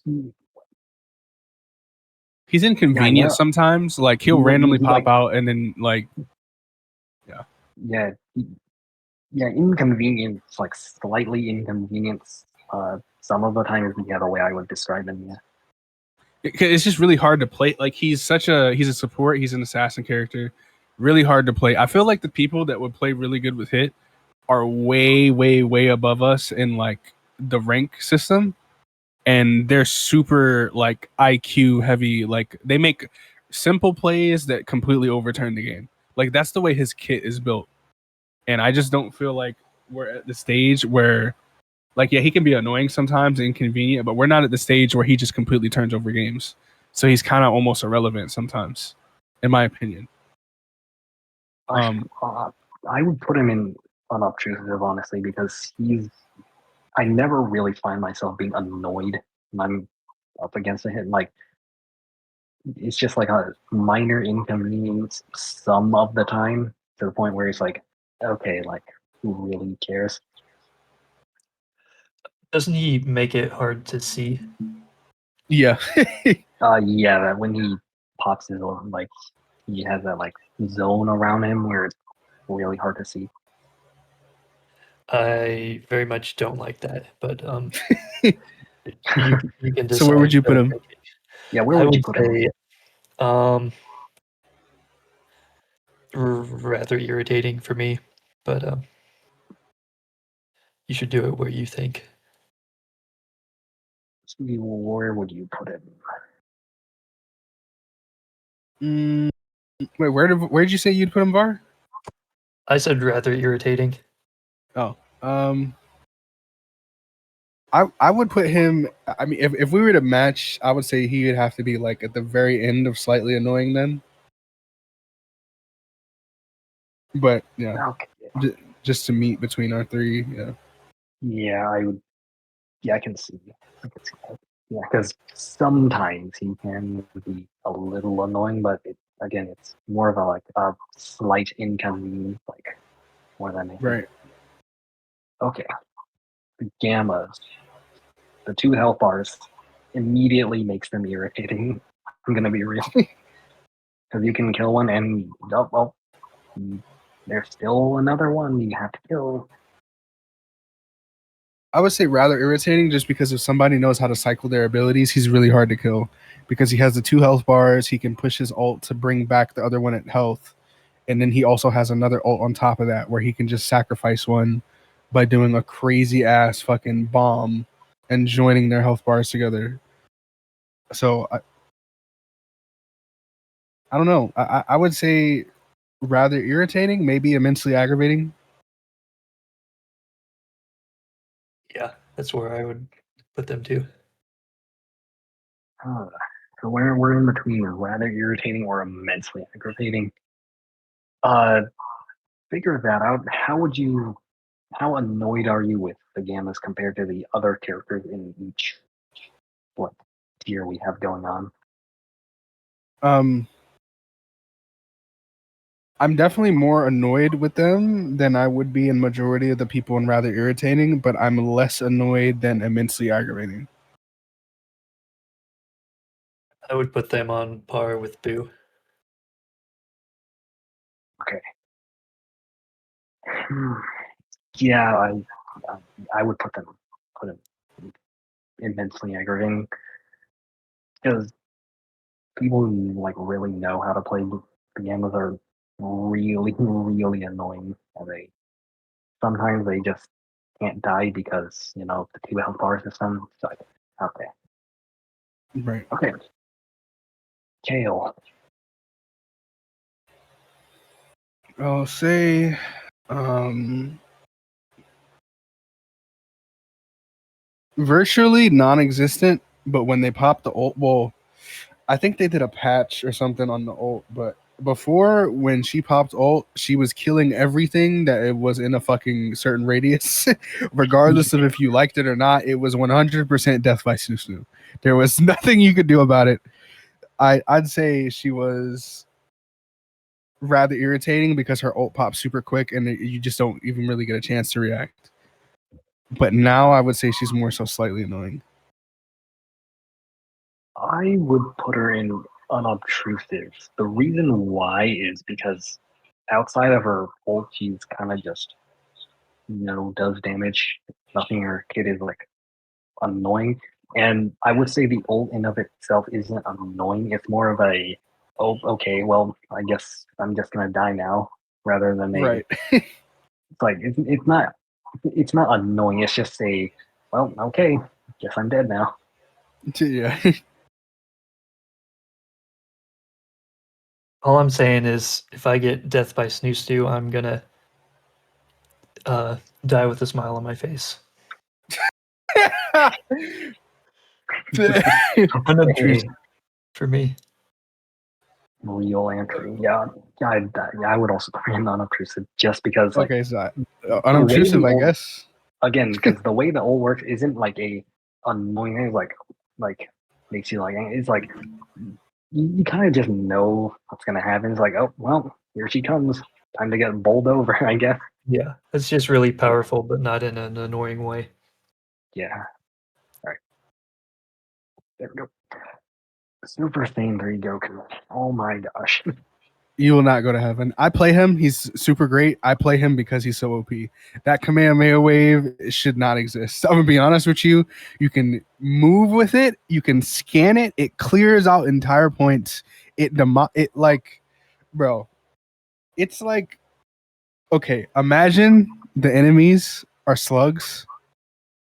He, He's inconvenient sometimes. Like he'll randomly pop out and then like, yeah, inconvenience, like slightly inconvenience. Some of the time is the way I would describe him. Yeah. It's just really hard to play. Like he's a support. He's an assassin character. Really hard to play. I feel like the people that would play really good with Hit are way, way, way above us in like the rank system, and they're super like IQ heavy. Like they make simple plays that completely overturn the game. Like that's the way his kit is built, and I just don't feel like we're at the stage where, like, yeah, he can be annoying sometimes, inconvenient, but we're not at the stage where he just completely turns over games. So he's kind of almost irrelevant sometimes, in my opinion. I would put him in unobtrusive, honestly, because I never really find myself being annoyed when I'm up against a hit. Like, it's just like a minor inconvenience some of the time to the point where it's like, okay, like, who really cares? Doesn't he make it hard to see? Yeah. Yeah, that when he pops his own, like, he has that, like, zone around him where it's really hard to see. I very much don't like that, but you can decide. So where would you put him? Yeah, where would you put him? Rather irritating for me, but you should do it where you think. Where would you put him? Wait, where did you say you'd put him, Var? I said rather irritating. Oh, I would put him. I mean, if we were to match, I would say he would have to be like at the very end of slightly annoying then. But yeah, okay. Just to meet between our three. Yeah. Yeah, I would. Yeah, I can see that. Yeah, because sometimes he can be a little annoying, but again, it's more of a slight inconvenience, like more than anything. Right. Okay. The gammas, the 2 health bars, immediately makes them irritating. I'm gonna be real, because you can kill one and there's still another one you have to kill. I would say rather irritating, just because if somebody knows how to cycle their abilities, he's really hard to kill because he has the 2 health bars. He can push his ult to bring back the other one at health. And then he also has another ult on top of that where he can just sacrifice one by doing a crazy ass fucking bomb and joining their health bars together. So I don't know. I would say rather irritating, maybe immensely aggravating. Yeah, that's where I would put them too. So we're in between rather irritating or immensely aggravating. Figure that out. How annoyed are you with the gammas compared to the other characters in each tier we have going on? I'm definitely more annoyed with them than I would be in majority of the people in rather irritating, but I'm less annoyed than immensely aggravating. I would put them on par with Buu. Okay. Yeah, I would put them immensely aggravating because people who like really know how to play the gammas are really really annoying. And sometimes they just can't die because the 2 health bar system. So okay. Right. Okay. Kale. I'll say virtually non-existent, but when they popped the ult, well, I think they did a patch or something on the ult, but before when she popped ult, she was killing everything that it was in a fucking certain radius, regardless of if you liked it or not. It was 100% death by Snoo. There was nothing you could do about it. I'd say she was rather irritating because her ult pops super quick and you just don't even really get a chance to react. But now I would say she's more so slightly annoying. I would put her in unobtrusive. The reason why is because outside of her ult, she's kind of just, does damage. Nothing her kid is like annoying. And I would say the ult in of itself isn't annoying. It's more of a, oh, okay, well, I guess I'm just gonna die now, rather than a. Right. It's like it's not annoying. It's just a, well, okay, guess I'm dead now. Yeah. All I'm saying is, if I get death by Snoo, I'm gonna die with a smile on my face. Unobtrusive for me. Real entry, yeah. I would also put in unobtrusive just because, like, Okay, so the way unobtrusive, the I ult, guess. again, because the way the ult works isn't like a annoying thing. Like makes you like, it's like you kind of just know what's gonna happen. It's like, oh well, here she comes. Time to get bowled over, I guess. Yeah, it's just really powerful, but not in an annoying way. Yeah. All right. There we go. Super Saiyan 3 Goku. Oh my gosh. You will not go to heaven. I play him. He's super great. I play him because he's so OP. That Kamehameha wave should not exist. I'm gonna be honest with you. You can move with it. You can scan it. It clears out entire points. It like, bro. It's like, okay. Imagine the enemies are slugs.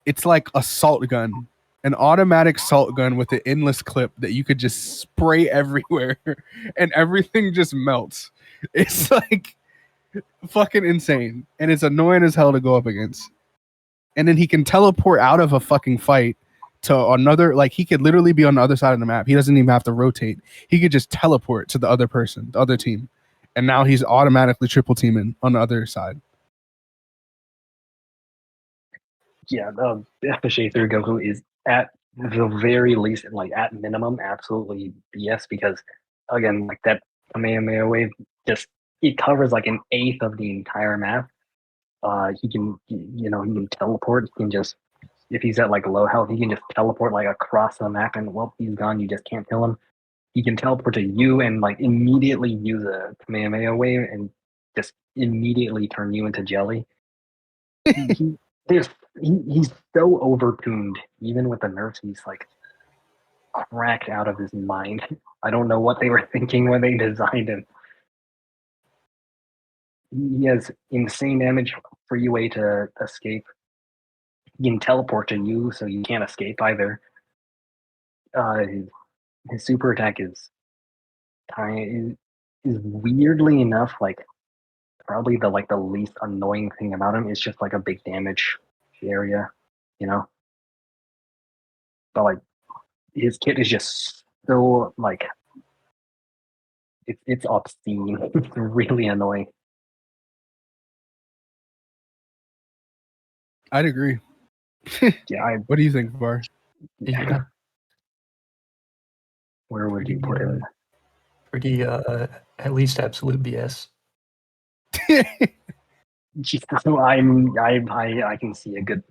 It's like a salt gun, an automatic salt gun with an endless clip that you could just spray everywhere and everything just melts. It's like fucking insane. And it's annoying as hell to go up against. And then he can teleport out of a fucking fight to another, like he could literally be on the other side of the map. He doesn't even have to rotate. He could just teleport to the other person, the other team. And now he's automatically triple teaming on the other side. Yeah, the FSA 3 Goku is at the very least, like at minimum, absolutely BS because, again, like that Kamehameha wave just it covers like an eighth of the entire map. He can, he can teleport. He can just, if he's at like low health, he can just teleport like across the map, and well, he's gone. You just can't kill him. He can teleport to you and like immediately use a Kamehameha wave and just immediately turn you into jelly. he, there's he's so overtuned. Even with the nerfs, he's like cracked out of his mind. I don't know what they were thinking when they designed him. He has insane damage, free way to escape. He can teleport to you, so you can't escape either. His super attack is weirdly enough like probably the least annoying thing about him is just like a big damage area, you know. But like his kit is just so like it's obscene. It's really annoying. I'd agree. Yeah, What do you think, Var? Yeah, where would you pretty, put him? pretty at least absolute BS. So I can see a good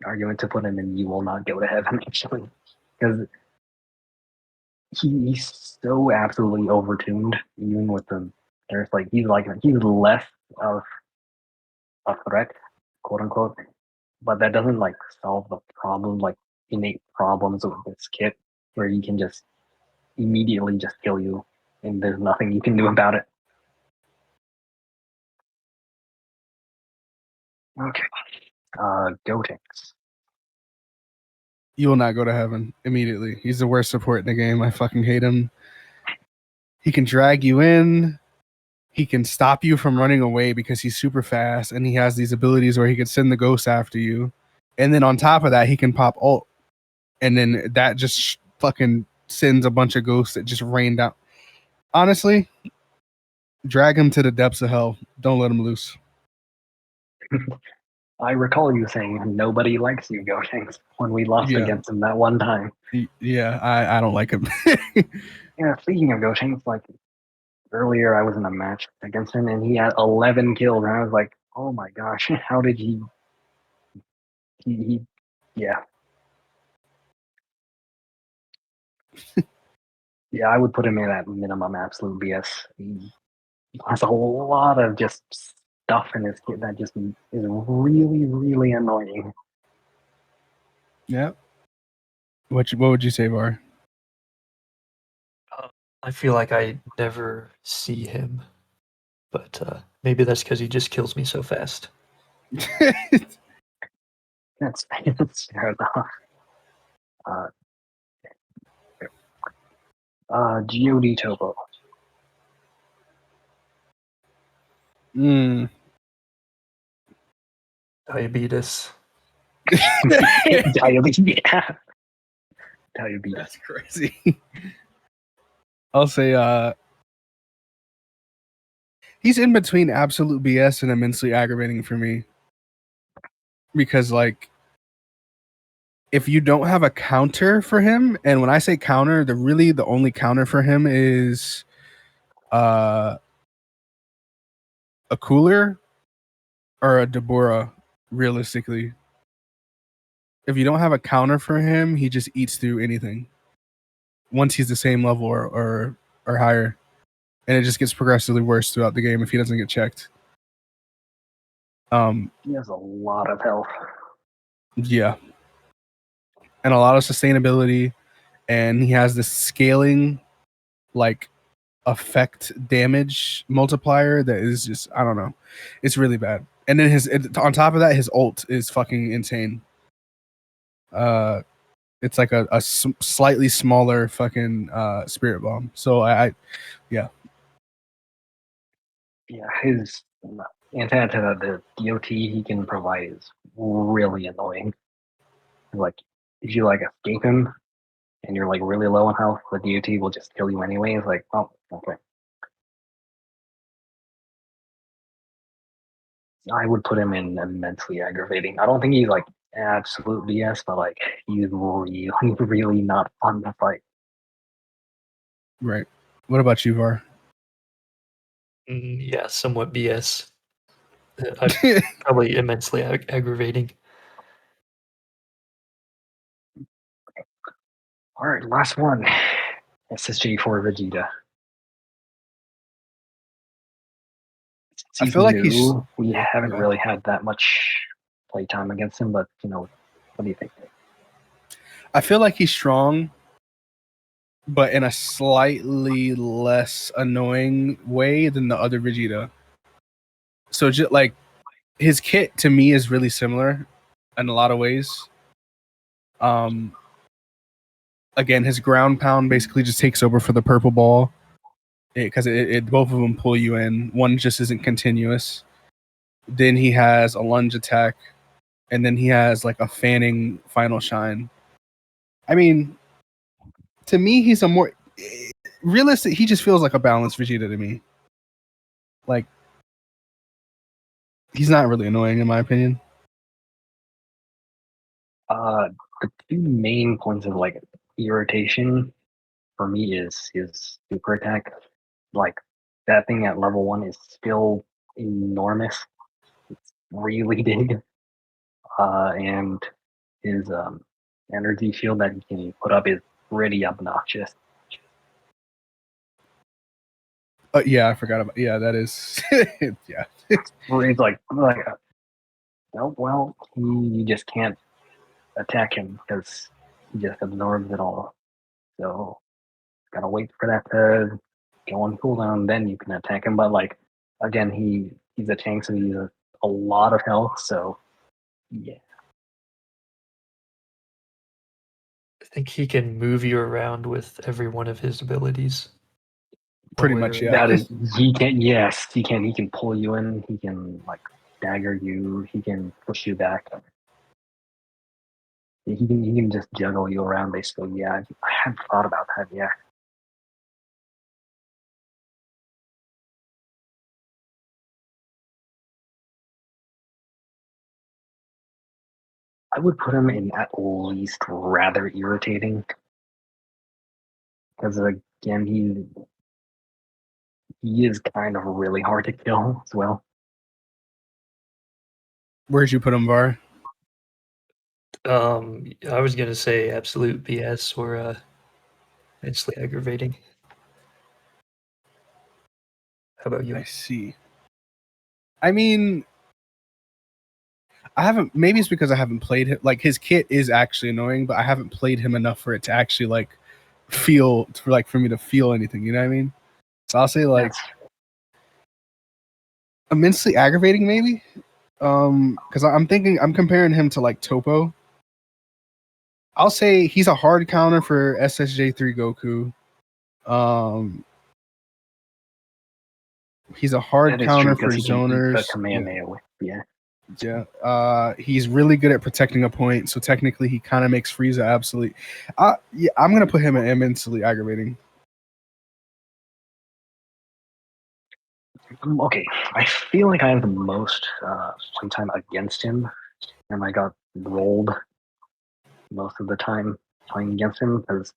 argument to put him in. You will not go to heaven actually, because he's so absolutely overtuned. Even with the there's like he's less of a threat, quote unquote. But that doesn't like solve the problem, like innate problems with this kit, where he can just immediately just kill you, and there's nothing you can do about it. Okay, Gotenks. You will not go to heaven immediately. He's the worst support in the game. I fucking hate him. He can drag you in. He can stop you from running away because he's super fast, and he has these abilities where he can send the ghost after you. And then on top of that, he can pop ult, and then that just fucking sends a bunch of ghosts that just rain down. Honestly, drag him to the depths of hell. Don't let him loose. I recall you saying nobody likes you, Gotenks, when we lost Yeah. against him that one time. Yeah, I don't like him. Yeah, speaking of Gotenks, like earlier I was in a match against him and he had 11 kills, and I was like, oh my gosh, how did he yeah. Yeah, I would put him in at minimum absolute BS. He has a lot of just stuff in his kit that just is really, really annoying. Yeah. What would you say, Var? I feel like I never see him, but maybe that's because he just kills me so fast. That's fair enough. God Toppo. Diabetes. Diabetes, yeah. Diabetes. That's crazy. I'll say he's in between absolute BS and immensely aggravating for me. Because like if you don't have a counter for him, and when I say counter, the only counter for him is a cooler or a Dabura, realistically. If you don't have a counter for him, he just eats through anything. Once he's the same level or higher. And it just gets progressively worse throughout the game if he doesn't get checked. He has a lot of health. Yeah. And a lot of sustainability. And he has this scaling like effect damage multiplier that is just, I don't know. It's really bad. And then on top of that, his ult is fucking insane. It's like a slightly smaller fucking spirit bomb. So yeah. Yeah, his antenna to the DOT he can provide is really annoying. Like, if you like escape him and you're like really low on health, the DOT will just kill you anyway. It's like, oh, okay. I would put him in immensely aggravating. I don't think he's like absolute BS, but like he's really, really not fun to fight. Right. What about you, Var? Yeah, somewhat BS. Probably immensely aggravating. All right, last one. SSJ for Vegeta. I feel like we haven't really had that much playtime against him, but what do you think? I feel like he's strong, but in a slightly less annoying way than the other Vegeta. So just like his kit to me is really similar in a lot of ways. Again, his ground pound basically just takes over for the purple ball because it both of them pull you in. One just isn't continuous. Then he has a lunge attack, and then he has like a fanning final shine. I mean, to me, he's a more realistic. He just feels like a balanced Vegeta to me. Like, he's not really annoying in my opinion. The two main points of like irritation for me is his super attack. Like that thing at level 1 is still enormous. It's really big. And his energy shield that he can put up is pretty obnoxious. Yeah, I forgot about. Yeah, that is. Yeah. It's like oh, well, you just can't attack him because he just absorbs it all. So gotta wait for that to go on cooldown, then you can attack him. But like again, he's a tank, so he's a lot of health. So yeah, think he can move you around with every one of his abilities. Pretty One way much, or yeah. That is, he can. Yes, he can. He can pull you in. He can like dagger you. He can push you back. He can just juggle you around basically. Yeah, I hadn't thought about that. Yeah, I would put him in at least rather irritating because again he is kind of really hard to kill as well. Where'd you put him, Var? I was gonna say absolute BS or immensely aggravating. How about you? I see. I mean, I haven't. Maybe it's because I haven't played him. Like his kit is actually annoying, but I haven't played him enough for it to actually like feel for me to feel anything. You know what I mean? So I'll say like That's immensely aggravating, maybe. Because I'm comparing him to like Toppo. I'll say he's a hard counter for SSJ3 Goku. He's a hard that is true counter for because he can eat the zoners. command Yeah. AoE. Yeah. Yeah. He's really good at protecting a point, so technically he kind of makes Frieza absolute. Yeah, I'm gonna put him at immensely aggravating. Okay, I feel like I have the most playtime against him, and I got rolled most of the time playing against him because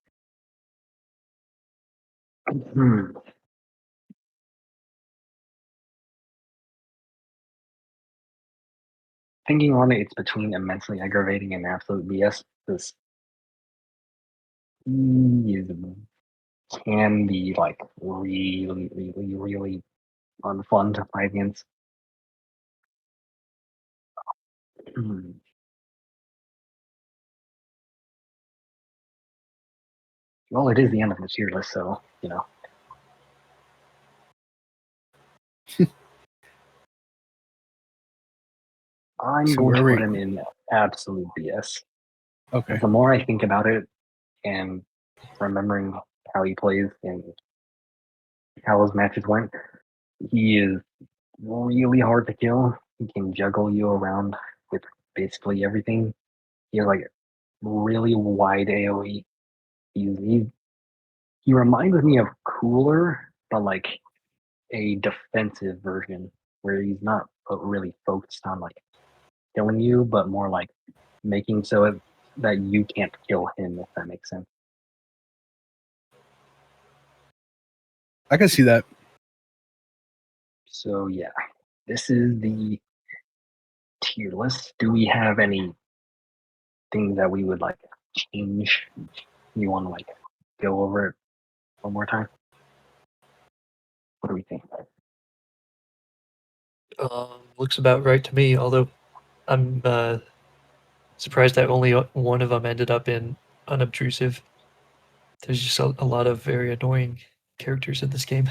thinking on it, it's between immensely aggravating and absolute BS because he can be like really, really, really unfun to fight against. Well, it is the end of the tier list, so you know. I'm So going to where put we? him in absolute BS. Okay. The more I think about it, and remembering how he plays and how his matches went, he is really hard to kill. He can juggle you around with basically everything. He has like really wide AoE. He reminds me of Cooler, but like a defensive version where he's not really focused on like killing you, but more like making so that you can't kill him, if that makes sense. I can see that. So yeah, this is the tier list. Do we have any things that we would like change? You want to like go over it one more time? What do we think? Looks about right to me. Although I'm surprised that only one of them ended up in unobtrusive. There's just a lot of very annoying characters in this game.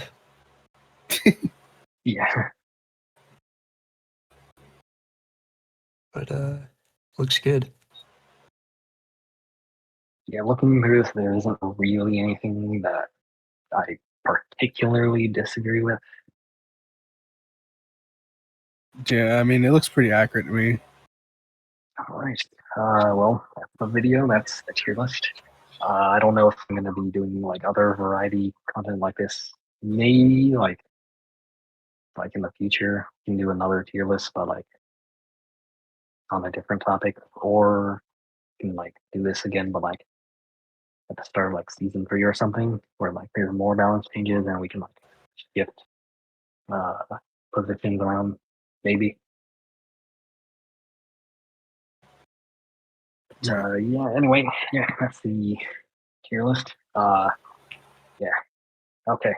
Yeah, But looks good. yeah. Looking through this, there isn't really anything that I particularly disagree with. Yeah, I mean it looks pretty accurate to me. All right. Well, that's the video. That's the tier list. I don't know if I'm going to be doing like other variety content like this. Maybe like in the future, we can do another tier list, but like on a different topic, or we can like do this again, but like at the start of like season 3 or something, where like there's more balance changes and we can like shift uh, positions around. Maybe. Yeah. Anyway, yeah, that's the tier list. Yeah. Okay.